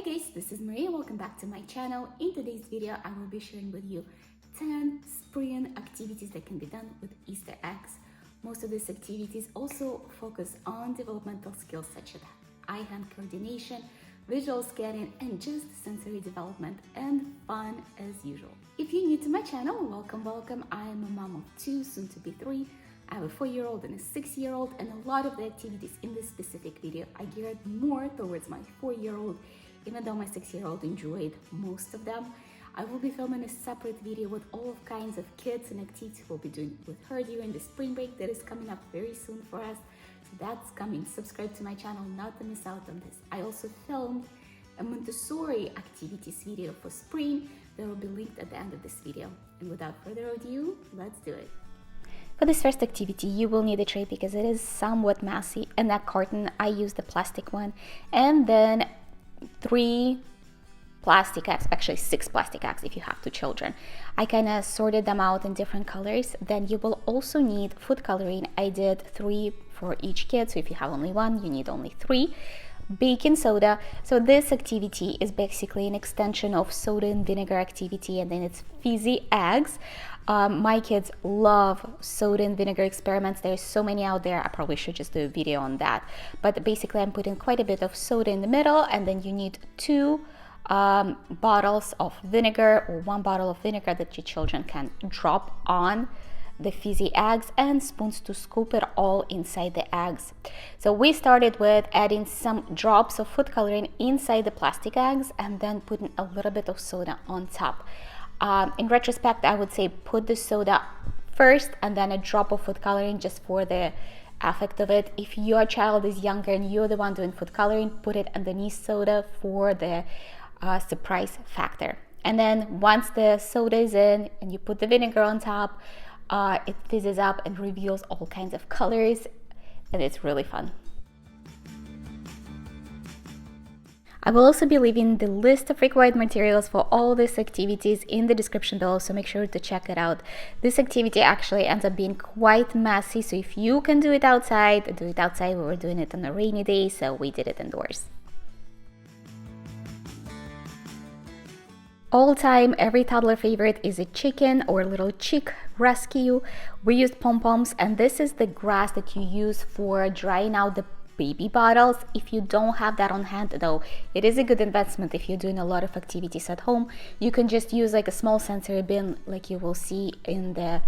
guys, this is Maria. Welcome back to my channel. In today's video, I will be sharing with you 10 spring activities that can be done with Easter eggs. Most of these activities also focus on developmental skills such as eye-hand coordination, visual scanning, and just sensory development and fun as usual. If you're new to my channel, welcome. I am a mom of 2, soon to be 3. I have a 4-year-old and a 6-year-old, and a lot of the activities in this specific video are geared more towards my 4-year-old, even though my 6-year-old enjoyed most of them. I will be filming a separate video with all kinds of kids and activities we'll be doing with her during the spring break that is coming up very soon for us. So that's coming. Subscribe to my channel not to miss out on this. I also filmed a Montessori activities video for spring that will be linked at the end of this video. And without further ado, let's do it. For this first activity, you will need a tray because it is somewhat messy, and that carton, I used the plastic one, and then 3 plastic eggs, actually 6 plastic eggs if you have 2 children. I kind of sorted them out in different colors. Then you will also need food coloring. I did 3 for each kid, so if you have only 1, you need only 3. Baking soda. So this activity is basically an extension of soda and vinegar activity, and then it's Fizzy Eggs. My kids love soda and vinegar experiments. There's so many out there. I probably should just do a video on that. But basically I'm putting quite a bit of soda in the middle, and then you need 2 bottles of vinegar, or 1 bottle of vinegar that your children can drop on the Fizzy Eggs, and spoons to scoop it all inside the eggs. So we started with adding some drops of food coloring inside the plastic eggs and then putting a little bit of soda on top. In retrospect, I would say put the soda first and then a drop of food coloring just for the effect of it. If your child is younger and you're the one doing food coloring, put it underneath soda for the surprise factor. And then once the soda is in and you put the vinegar on top, it fizzes up and reveals all kinds of colors, and it's really fun. I will also be leaving the list of required materials for all these activities in the description below, so make sure to check it out. This activity actually ends up being quite messy, so if you can do it outside, do it outside. We were doing it on a rainy day, so we did it indoors. All time, every toddler favorite is a chicken or little chick rescue. We used pom-poms, and this is the grass that you use for drying out the baby bottles. If you don't have that on hand though, it is a good investment if you're doing a lot of activities at home. You can just use like a small sensory bin like you will see in the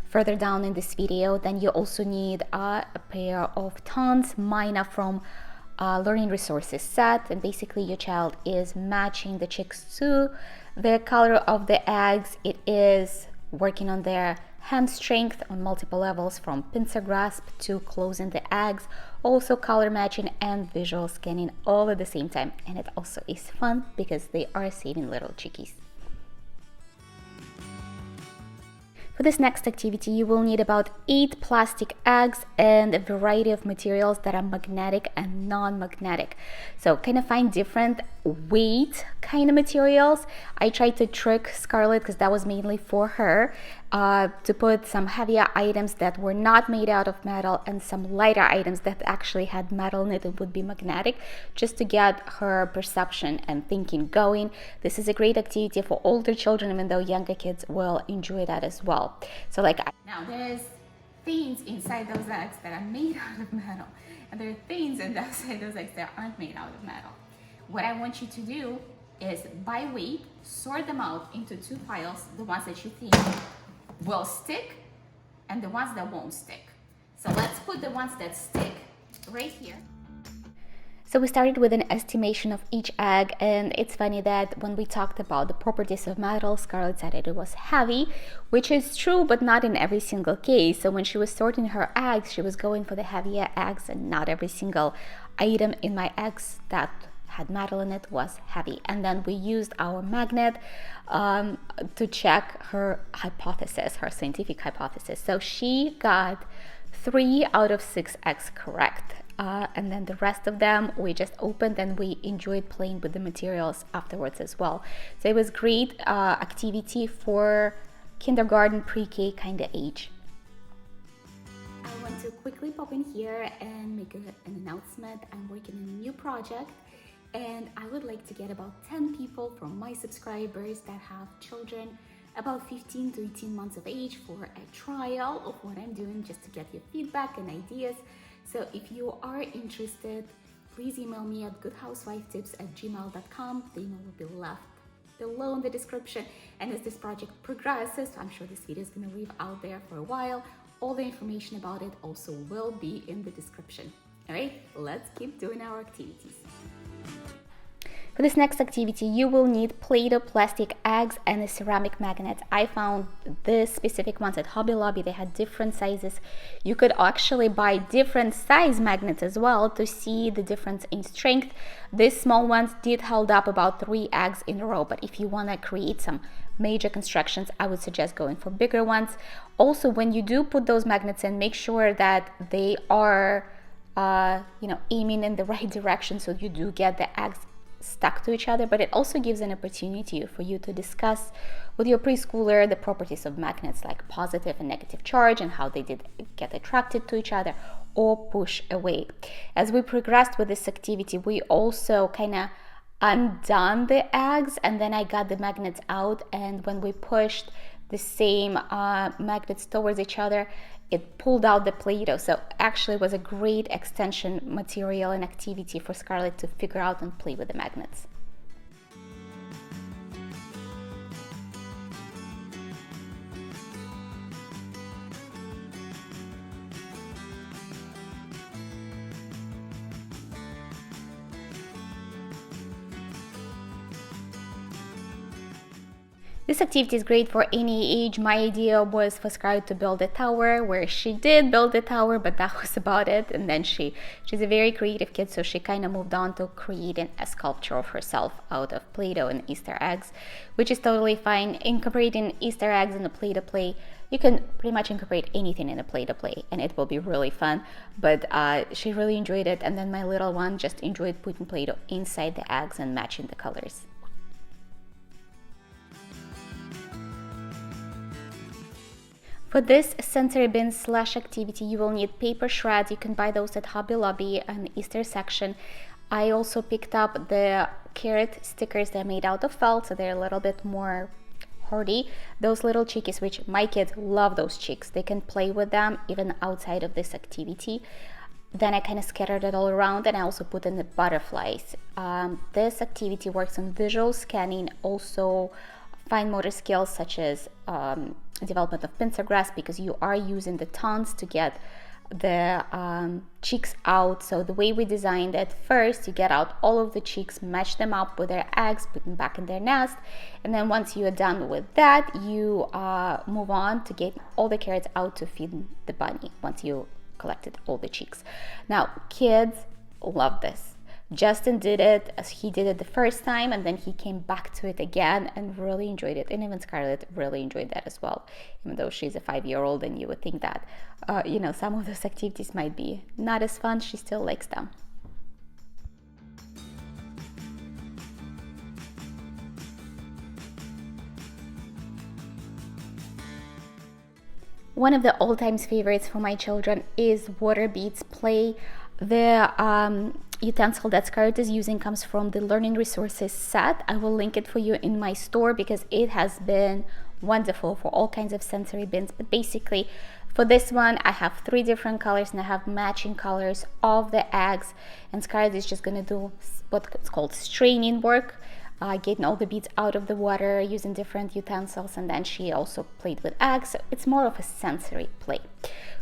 further down in this video. Then you also need a pair of tongs. Mine are from learning resources set, and basically your child is matching the chicks to the color of the eggs. It is working on their hand strength on multiple levels, from pincer grasp to closing the eggs, also color matching and visual scanning all at the same time. And it also is fun because they are saving little chickies. For this next activity, you will need about 8 plastic eggs and a variety of materials that are magnetic and non-magnetic. So kind of find different weight kind of materials. I tried to trick Scarlett, because that was mainly for her, to put some heavier items that were not made out of metal and some lighter items that actually had metal in it and would be magnetic, just to get her perception and thinking going. This is a great activity for older children, even though younger kids will enjoy that as well. So like, now there's things inside those eggs that are made out of metal, and there are things inside those eggs that aren't made out of metal. What I want you to do is, by weight, sort them out into 2 piles, the ones that you think will stick and the ones that won't stick. So let's put the ones that stick right here. So we started with an estimation of each egg, and it's funny that when we talked about the properties of metal, Scarlett said it was heavy, which is true, but not in every single case. So when she was sorting her eggs, she was going for the heavier eggs, and not every single item in my eggs that had metal in it was heavy. And then we used our magnet to check her hypothesis, her scientific hypothesis. So she got 3 out of 6 eggs correct. And then the rest of them we just opened, and we enjoyed playing with the materials afterwards as well. So it was great activity for kindergarten, pre-K kind of age. I want to quickly pop in here and make an announcement. I'm working on a new project, and I would like to get about 10 people from my subscribers that have children about 15 to 18 months of age for a trial of what I'm doing, just to get your feedback and ideas. So if you are interested, please email me at goodhousewifetips@gmail.com. The email will be left below in the description. And as this project progresses, I'm sure this video is going to live out there for a while, all the information about it also will be in the description. All right, let's keep doing our activities. For this next activity, you will need Play-Doh plastic eggs and a ceramic magnet. I found this specific ones at Hobby Lobby. They had different sizes. You could actually buy different size magnets as well to see the difference in strength. These small ones did hold up about 3 eggs in a row, but if you want to create some major constructions, I would suggest going for bigger ones. Also, when you do put those magnets in, make sure that they are aiming in the right direction, so you do get the eggs stuck to each other. But it also gives an opportunity for you to discuss with your preschooler the properties of magnets, like positive and negative charge and how they did get attracted to each other or push away. As we progressed with this activity, we also kind of undone the eggs, and then I got the magnets out, and when we pushed the same magnets towards each other, it pulled out the Play-Doh. So actually it was a great extension material and activity for Scarlett to figure out and play with the magnets. This activity is great for any age. My idea was for Scarlett to build a tower, where she did build a tower, but that was about it. And then she's a very creative kid, so she kind of moved on to creating a sculpture of herself out of Play-Doh and Easter eggs, which is totally fine. Incorporating Easter eggs in the Play-Doh play, you can pretty much incorporate anything in a Play-Doh play, and it will be really fun. But she really enjoyed it, and then my little one just enjoyed putting Play-Doh inside the eggs and matching the colors. For this sensory bin / activity, you will need paper shreds. You can buy those at Hobby Lobby and Easter section. I also picked up the carrot stickers. They're made out of felt, so they're a little bit more hardy. Those little chickies, which my kids love those chicks. They can play with them even outside of this activity. Then I kind of scattered it all around, and I also put in the butterflies. This activity works on visual scanning, also fine motor skills such as development of pincer grasp, because you are using the tongs to get the chicks out. So the way we designed it, first you get out all of the chicks, match them up with their eggs, put them back in their nest, and then once you are done with that, you move on to get all the carrots out to feed the bunny once you collected all the chicks. Now kids love this. Justin did it, as he did it the first time, and then he came back to it again and really enjoyed it. And even Scarlett really enjoyed that as well, even though she's a 5-year-old, and you would think that some of those activities might be not as fun. She still likes them. One of the all-time favorites for my children is water beads play. The utensil that Scarlett is using comes from the Learning Resources set. I will link it for you in my store because it has been wonderful for all kinds of sensory bins. But basically, for this one, I have 3 different colors, and I have matching colors of the eggs. And Scarlett is just going to do what's called straining work, getting all the beads out of the water using different utensils, and then she also played with eggs. So it's more of a sensory play.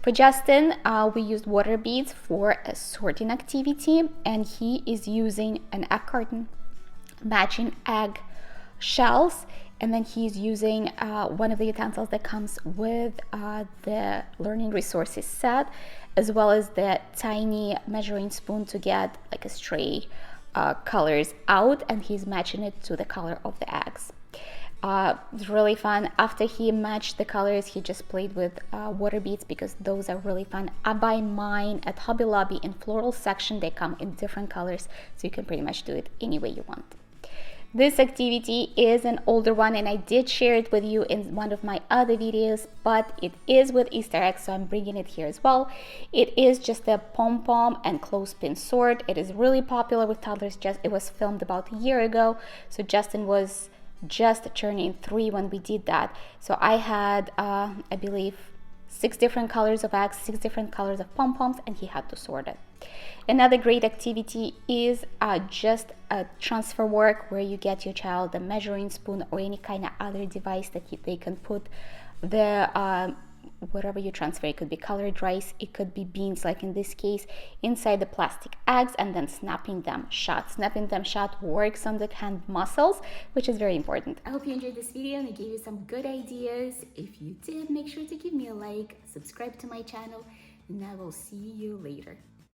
For Justin, we used water beads for a sorting activity, and he is using an egg carton, matching egg shells, and then he's using one of the utensils that comes with the Learning Resources set, as well as the tiny measuring spoon to get like a stray colors out, and he's matching it to the color of the eggs. It was really fun. After he matched the colors, he just played with water beads, because those are really fun. I buy mine at Hobby Lobby in floral section. They come in different colors, so you can pretty much do it any way you want. This activity is an older one and I did share it with you in one of my other videos, but it is with Easter eggs, so I'm bringing it here as well. It is just a pom-pom and clothespin sword. It is really popular with toddlers. It was filmed about a year ago, so Justin was just turning 3 when we did that. So I had, I believe, 6 different colors of eggs, 6 different colors of pom-poms, and he had to sort it. Another great activity is just a transfer work where you get your child a measuring spoon or any kind of other device that they can put the whatever you transfer. It could be colored rice, it could be beans, like in this case, inside the plastic eggs, and then snapping them shut. Snapping them shut works on the hand muscles, which is very important. I hope you enjoyed this video and I gave you some good ideas. If you did, make sure to give me a like, subscribe to my channel, and I will see you later.